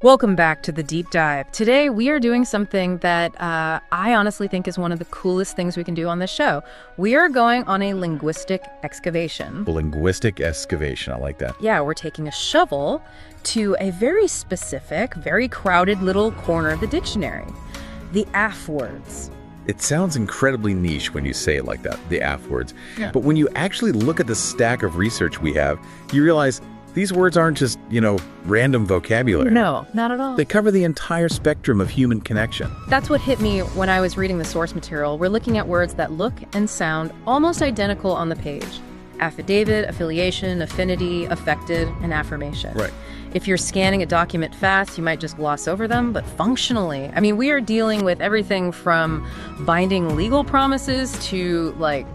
Welcome back to the Deep Dive. Today, we are doing something that I honestly think is one of the coolest things we can do on this show. We are going on a linguistic excavation. A linguistic excavation, I like that. Yeah, we're taking a shovel to a very specific, very crowded little corner of the dictionary. The AF words. It sounds incredibly niche when you say it like that, the AF words. Yeah. But when you actually look at the stack of research we have, you realize these words aren't just, random vocabulary. No, not at all. They cover the entire spectrum of human connection. That's what hit me when I was reading the source material. We're looking at words that look and sound almost identical on the page. Affidavit, affiliation, affinity, affected, and affirmation. Right. If you're scanning a document fast, you might just gloss over them, but functionally, we are dealing with everything from binding legal promises to,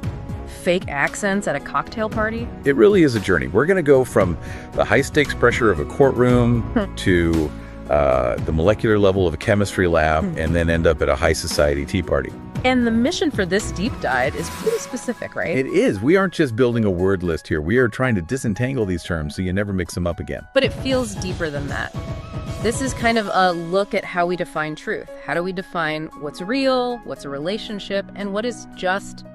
fake accents at a cocktail party. It really is a journey. We're going to go from the high-stakes pressure of a courtroom to the molecular level of a chemistry lab and then end up at a high society tea party. And the mission for this deep dive is pretty specific, right? It is. We aren't just building a word list here. We are trying to disentangle these terms so you never mix them up again. But it feels deeper than that. This is kind of a look at how we define truth. How do we define what's real, what's a relationship, and what is just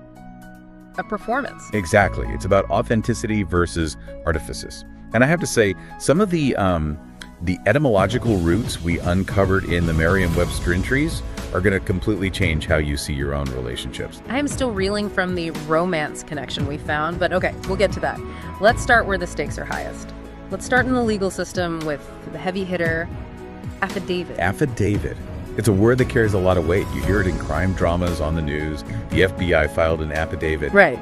a performance? Exactly. It's about authenticity versus artifices. And I have to say, some of the etymological roots we uncovered in the Merriam-Webster entries are going to completely change how you see your own relationships. I am still reeling from the romance connection we found, but okay, we'll get to that. Let's start where the stakes are highest. Let's start in the legal system with the heavy hitter, affidavit. Affidavit. It's a word that carries a lot of weight. You hear it in crime dramas on the news. The FBI filed an affidavit. Right.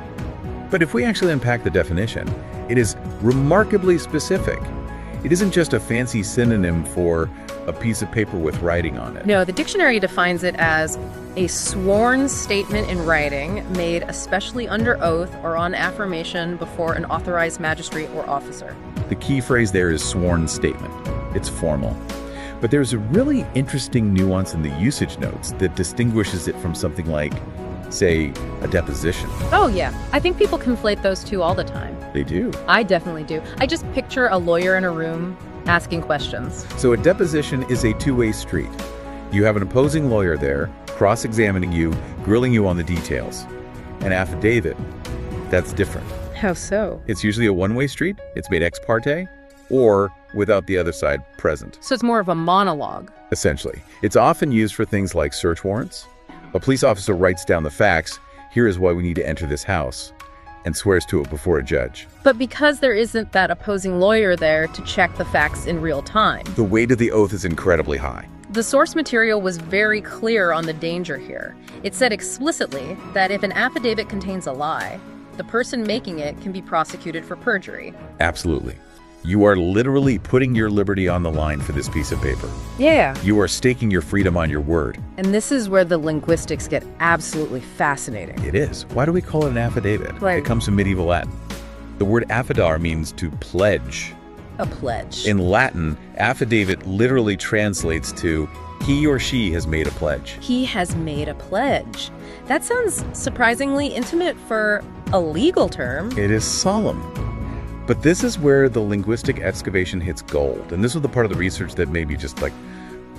But if we actually unpack the definition, it is remarkably specific. It isn't just a fancy synonym for a piece of paper with writing on it. No, the dictionary defines it as a sworn statement in writing made especially under oath or on affirmation before an authorized magistrate or officer. The key phrase there is sworn statement. It's formal. But there's a really interesting nuance in the usage notes that distinguishes it from something like, say, a deposition. Oh, yeah. I think people conflate those two all the time. They do. I definitely do. I just picture a lawyer in a room asking questions. So a deposition is a two-way street. You have an opposing lawyer there, cross-examining you, grilling you on the details. An affidavit, that's different. How so? It's usually a one-way street. It's made ex parte or without the other side present. So it's more of a monologue. Essentially. It's often used for things like search warrants. A police officer writes down the facts, here is why we need to enter this house, and swears to it before a judge. But because there isn't that opposing lawyer there to check the facts in real time, The weight of the oath is incredibly high. the source material was very clear on the danger here. It said explicitly that if an affidavit contains a lie, the person making it can be prosecuted for perjury. Absolutely. You are literally putting your liberty on the line for this piece of paper. Yeah. You are staking your freedom on your word. And this is where the linguistics get absolutely fascinating. It is. Why do we call it an affidavit? Right. It comes from medieval Latin. The word affidare means to pledge. A pledge. In Latin, affidavit literally translates to he or she has made a pledge. He has made a pledge. That sounds surprisingly intimate for a legal term. It is solemn. But this is where the linguistic excavation hits gold. And this was the part of the research that made me just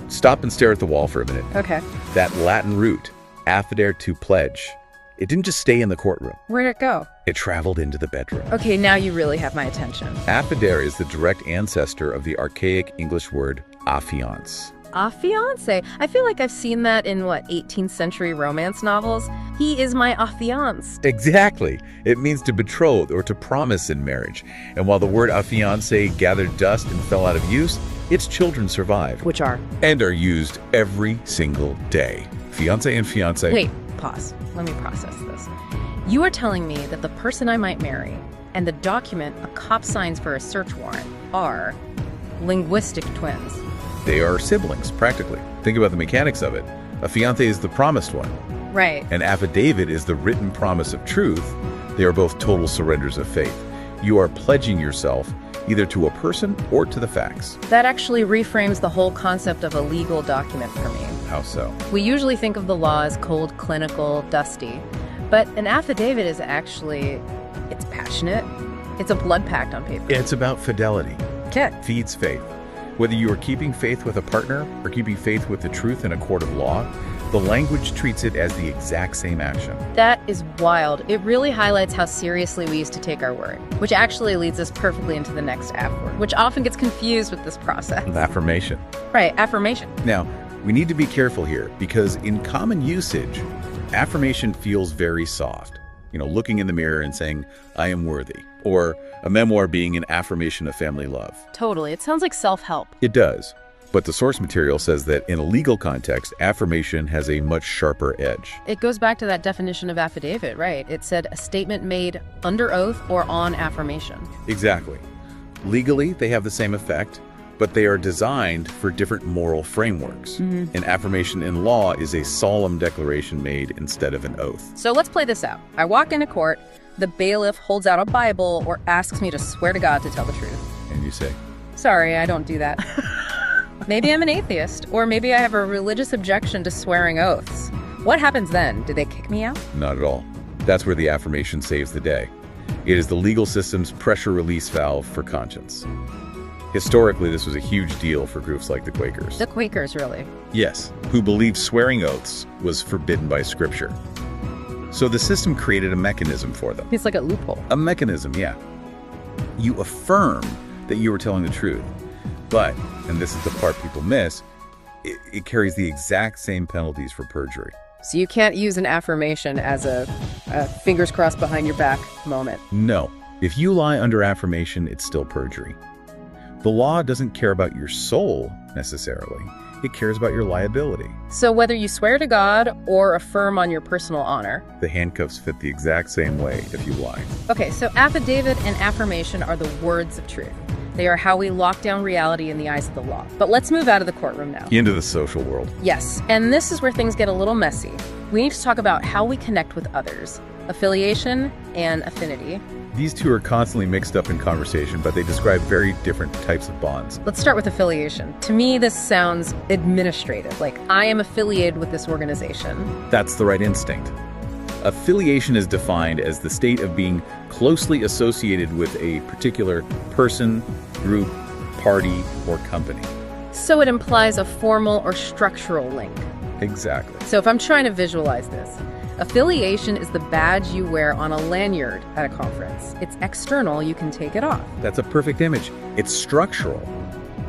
stop and stare at the wall for a minute. Okay. That Latin root, affidare to pledge, it didn't just stay in the courtroom. Where'd it go? It traveled into the bedroom. Okay, now you really have my attention. Affidare is the direct ancestor of the archaic English word affiance. Affiance? I feel like I've seen that in, 18th century romance novels? He is my affianced. Exactly. It means to betroth or to promise in marriage. And while the word affiance gathered dust and fell out of use, its children survived. Which are? And are used every single day. Fiancé and fiancé. Wait, pause. Let me process this. You are telling me that the person I might marry and the document a cop signs for a search warrant are linguistic twins. They are siblings, practically. Think about the mechanics of it. A fiancé is the promised one. Right. An affidavit is the written promise of truth. They are both total surrenders of faith. You are pledging yourself either to a person or to the facts. That actually reframes the whole concept of a legal document for me. How so? We usually think of the law as cold, clinical, dusty. But an affidavit is actually, it's passionate. It's a blood pact on paper. It's about fidelity. Okay. Feeds faith. Whether you are keeping faith with a partner or keeping faith with the truth in a court of law, the language treats it as the exact same action. That is wild. It really highlights how seriously we used to take our word, which actually leads us perfectly into the next F word, which often gets confused with this process. Affirmation. Right, affirmation. Now, we need to be careful here because in common usage, affirmation feels very soft. Looking in the mirror and saying, I am worthy, or a memoir being an affirmation of family love. Totally. It sounds like self-help. It does. But the source material says that in a legal context, affirmation has a much sharper edge. It goes back to that definition of affidavit, right? It said a statement made under oath or on affirmation. Exactly. Legally, they have the same effect, but they are designed for different moral frameworks. An affirmation in law is a solemn declaration made instead of an oath. So let's play this out. I walk into court, the bailiff holds out a Bible or asks me to swear to God to tell the truth. And you say, sorry, I don't do that. Maybe I'm an atheist, or maybe I have a religious objection to swearing oaths. What happens then? Do they kick me out? not at all. That's where the affirmation saves the day. It is the legal system's pressure release valve for conscience. Historically, this was a huge deal for groups like the Quakers. The Quakers, really? Yes, who believed swearing oaths was forbidden by Scripture. So the system created a mechanism for them. It's like a loophole. A mechanism, yeah. You affirm that you were telling the truth. But, and this is the part people miss, it carries the exact same penalties for perjury. So you can't use an affirmation as a fingers crossed behind your back moment. No. If you lie under affirmation, it's still perjury. The law doesn't care about your soul, necessarily. It cares about your liability. So whether you swear to God or affirm on your personal honor. The handcuffs fit the exact same way if you lie. Okay, so affidavit and affirmation are the words of truth. They are how we lock down reality in the eyes of the law. But let's move out of the courtroom now. Into the social world. Yes, and this is where things get a little messy. We need to talk about how we connect with others. Affiliation and affinity. These two are constantly mixed up in conversation, but they describe very different types of bonds. Let's start with affiliation. To me, this sounds administrative, like I am affiliated with this organization. That's the right instinct. Affiliation is defined as the state of being closely associated with a particular person, group, party, or company. So it implies a formal or structural link. Exactly. So if I'm trying to visualize this, affiliation is the badge you wear on a lanyard at a conference. It's external, you can take it off. That's a perfect image. It's structural.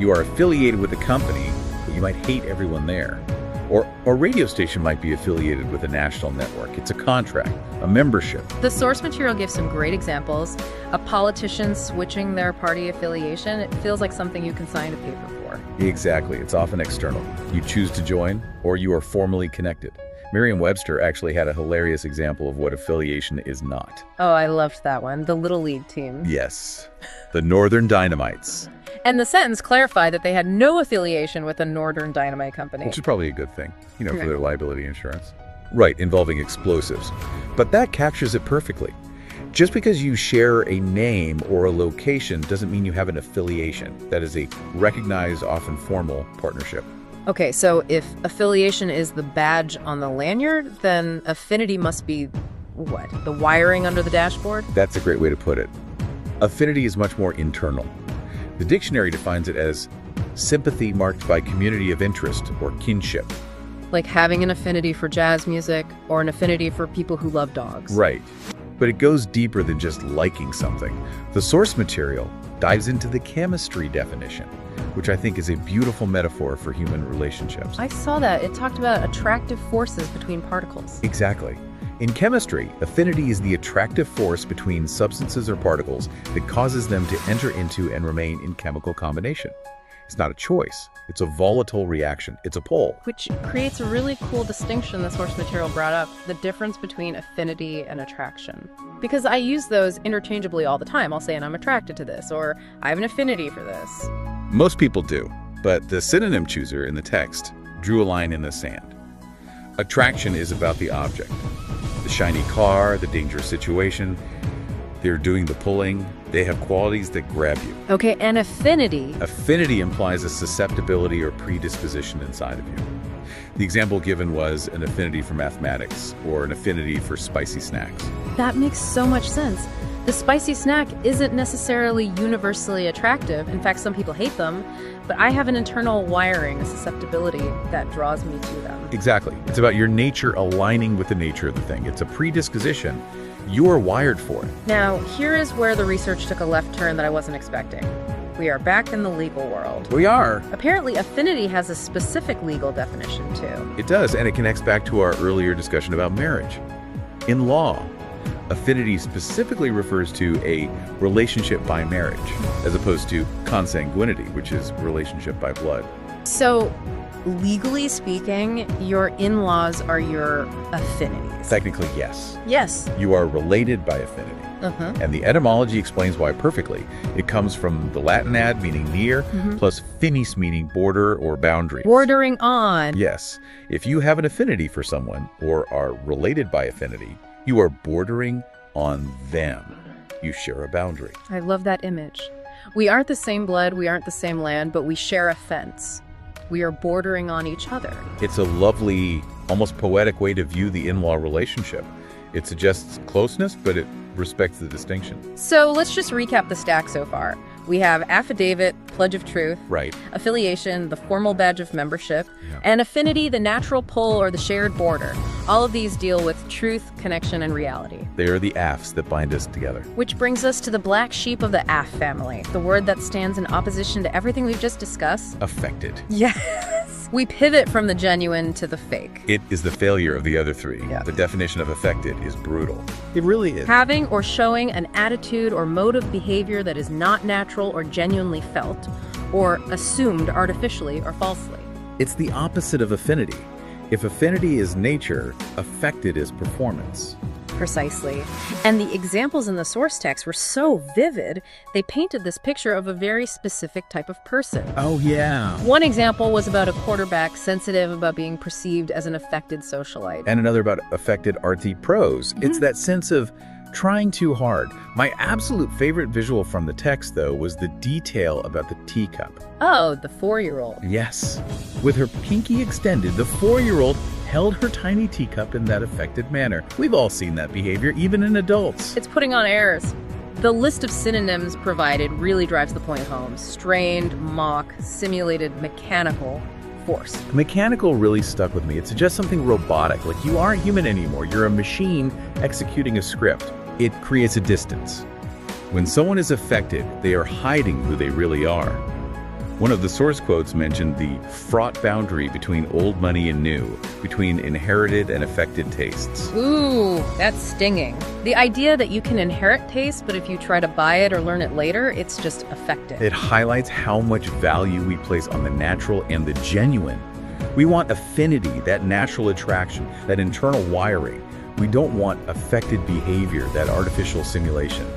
You are affiliated with a company, but you might hate everyone there. Or a radio station might be affiliated with a national network. It's a contract, a membership. The source material gives some great examples. A politician switching their party affiliation, it feels like something you can sign a paper for. Exactly. It's often external. You choose to join, or you are formally connected. Merriam-Webster actually had a hilarious example of what affiliation is not. Oh, I loved that one. The Little League team. Yes. The Northern Dynamites. And the sentence clarified that they had no affiliation with the Northern Dynamite Company. Which is probably a good thing, for their liability insurance. Right, involving explosives. But that captures it perfectly. Just because you share a name or a location doesn't mean you have an affiliation. That is a recognized, often formal partnership. Okay, so if affiliation is the badge on the lanyard, then affinity must be, what, the wiring under the dashboard? That's a great way to put it. Affinity is much more internal. The dictionary defines it as sympathy marked by community of interest or kinship. Like having an affinity for jazz music or an affinity for people who love dogs. Right. But it goes deeper than just liking something. The source material dives into the chemistry definition, which I think is a beautiful metaphor for human relationships. I saw that. It talked about attractive forces between particles. Exactly. In chemistry, affinity is the attractive force between substances or particles that causes them to enter into and remain in chemical combination. It's not a choice. It's a volatile reaction. It's a pull. Which creates a really cool distinction the source material brought up, the difference between affinity and attraction. Because I use those interchangeably all the time. I'll say, and I'm attracted to this, or I have an affinity for this. Most people do, but the synonym chooser in the text drew a line in the sand. Attraction is about the object. The shiny car, the dangerous situation, they're doing the pulling. They have qualities that grab you. Okay, and affinity? Affinity implies a susceptibility or predisposition inside of you. The example given was an affinity for mathematics or an affinity for spicy snacks. That makes so much sense. The spicy snack isn't necessarily universally attractive. In fact, some people hate them, but I have an internal wiring, a susceptibility that draws me to them. Exactly. It's about your nature aligning with the nature of the thing. It's a predisposition. You are wired for it. Now, here is where the research took a left turn that I wasn't expecting. We are back in the legal world. We are. Apparently, affinity has a specific legal definition, too. It does, and it connects back to our earlier discussion about marriage. In law, affinity specifically refers to a relationship by marriage, as opposed to consanguinity, which is relationship by blood. So, legally speaking, your in-laws are your affinities. Technically, yes. Yes. You are related by affinity. And the etymology explains why perfectly. It comes from the Latin ad, meaning near, plus finis, meaning border or boundary. Bordering on. Yes. If you have an affinity for someone or are related by affinity, you are bordering on them. You share a boundary. I love that image. We aren't the same blood, we aren't the same land, but we share a fence. We are bordering on each other. It's a lovely, almost poetic way to view the in-law relationship. It suggests closeness, but it respects the distinction. So let's just recap the stack so far. We have affidavit, pledge of truth, right? Affiliation, the formal badge of membership, and affinity, the natural pull or the shared border. All of these deal with truth, connection, and reality. They are the affs that bind us together. Which brings us to the black sheep of the aff family, the word that stands in opposition to everything we've just discussed. Affected. Yes. We pivot from the genuine to the fake. It is the failure of the other three. Yeah. The definition of affected is brutal. It really is. Having or showing an attitude or mode of behavior that is not natural or genuinely felt, or assumed artificially or falsely. It's the opposite of affinity. If affinity is nature, affected is performance. Precisely. And the examples in the source text were so vivid, they painted this picture of a very specific type of person. Oh, yeah. One example was about a quarterback sensitive about being perceived as an affected socialite. And another about affected arty pros. It's that sense of trying too hard. My absolute favorite visual from the text, though, was the detail about the teacup. Oh, the 4-year-old. Yes. With her pinky extended, the 4-year-old held her tiny teacup in that affected manner. We've all seen that behavior, even in adults. It's putting on airs. The list of synonyms provided really drives the point home. Strained, mock, simulated, mechanical, forced. Mechanical really stuck with me. It suggests something robotic, like you aren't human anymore. You're a machine executing a script. It creates a distance. When someone is affected, they are hiding who they really are. One of the source quotes mentioned the fraught boundary between old money and new, between inherited and affected tastes. Ooh, that's stinging. The idea that you can inherit taste, but if you try to buy it or learn it later, it's just affected. It highlights how much value we place on the natural and the genuine. We want affinity, that natural attraction, that internal wiring. We don't want affected behavior, that artificial simulation.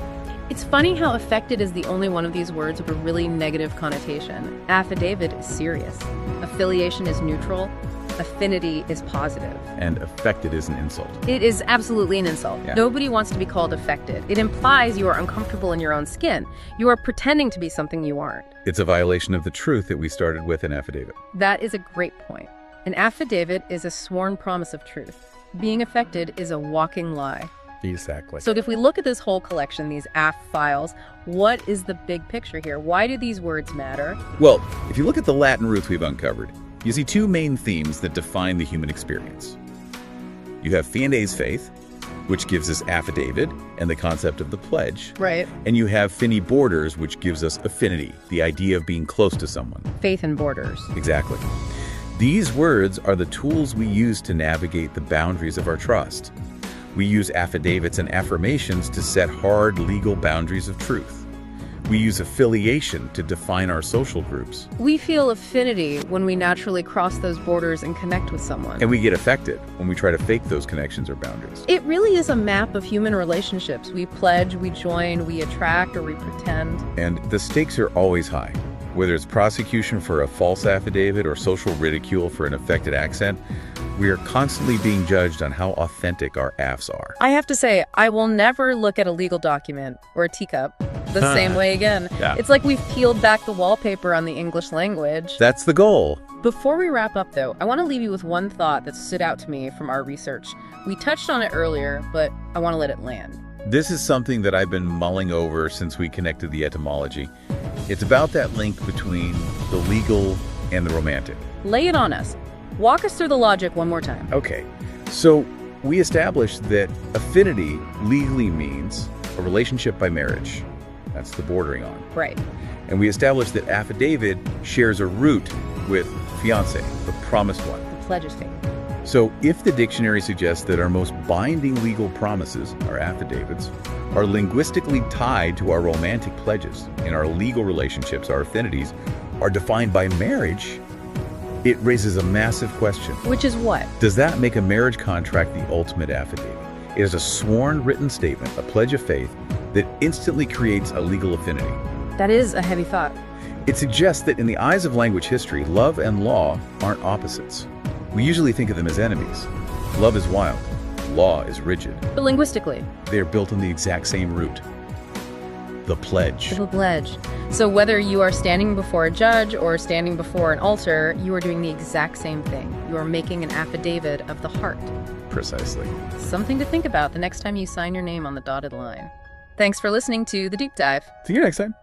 It's funny how affected is the only one of these words with a really negative connotation. Affidavit is serious. Affiliation is neutral. Affinity is positive. And affected is an insult. It is absolutely an insult. Yeah. Nobody wants to be called affected. It implies you are uncomfortable in your own skin. You are pretending to be something you aren't. It's a violation of the truth that we started with in affidavit. That is a great point. An affidavit is a sworn promise of truth. Being affected is a walking lie. Exactly. So if we look at this whole collection, these AF files, what is the big picture here? Why do these words matter? Well, if you look at the Latin roots we've uncovered, you see two main themes that define the human experience. You have fiendes faith, which gives us affidavit and the concept of the pledge. Right. And you have fini borders, which gives us affinity, the idea of being close to someone. Faith and borders. Exactly. These words are the tools we use to navigate the boundaries of our trust. We use affidavits and affirmations to set hard legal boundaries of truth. We use affiliation to define our social groups. We feel affinity when we naturally cross those borders and connect with someone. And we get affected when we try to fake those connections or boundaries. It really is a map of human relationships. We pledge, we join, we attract, or we pretend. And the stakes are always high. Whether it's prosecution for a false affidavit or social ridicule for an affected accent, we are constantly being judged on how authentic our affs are. I have to say, I will never look at a legal document or a teacup the same way again. Yeah. It's like we've peeled back the wallpaper on the English language. That's the goal. Before we wrap up, though, I want to leave you with one thought that stood out to me from our research. We touched on it earlier, but I want to let it land. This is something that I've been mulling over since we connected the etymology. It's about that link between the legal and the romantic. Lay it on us. Walk us through the logic one more time. Okay, so we established that affinity legally means a relationship by marriage. That's the bordering on. Right. And we established that affidavit shares a root with fiancé, the promised one. The pledge is taken. So if the dictionary suggests that our most binding legal promises, our affidavits, are linguistically tied to our romantic pledges, and our legal relationships, our affinities, are defined by marriage, it raises a massive question. Which is what? Does that make a marriage contract the ultimate affidavit? It is a sworn written statement, a pledge of faith, that instantly creates a legal affinity. That is a heavy thought. It suggests that in the eyes of language history, love and law aren't opposites. We usually think of them as enemies. Love is wild. Law is rigid. But linguistically? They are built on the exact same root. The pledge. The pledge. So whether you are standing before a judge or standing before an altar, you are doing the exact same thing. You are making an affidavit of the heart. Precisely. Something to think about the next time you sign your name on the dotted line. Thanks for listening to The Deep Dive. See you next time.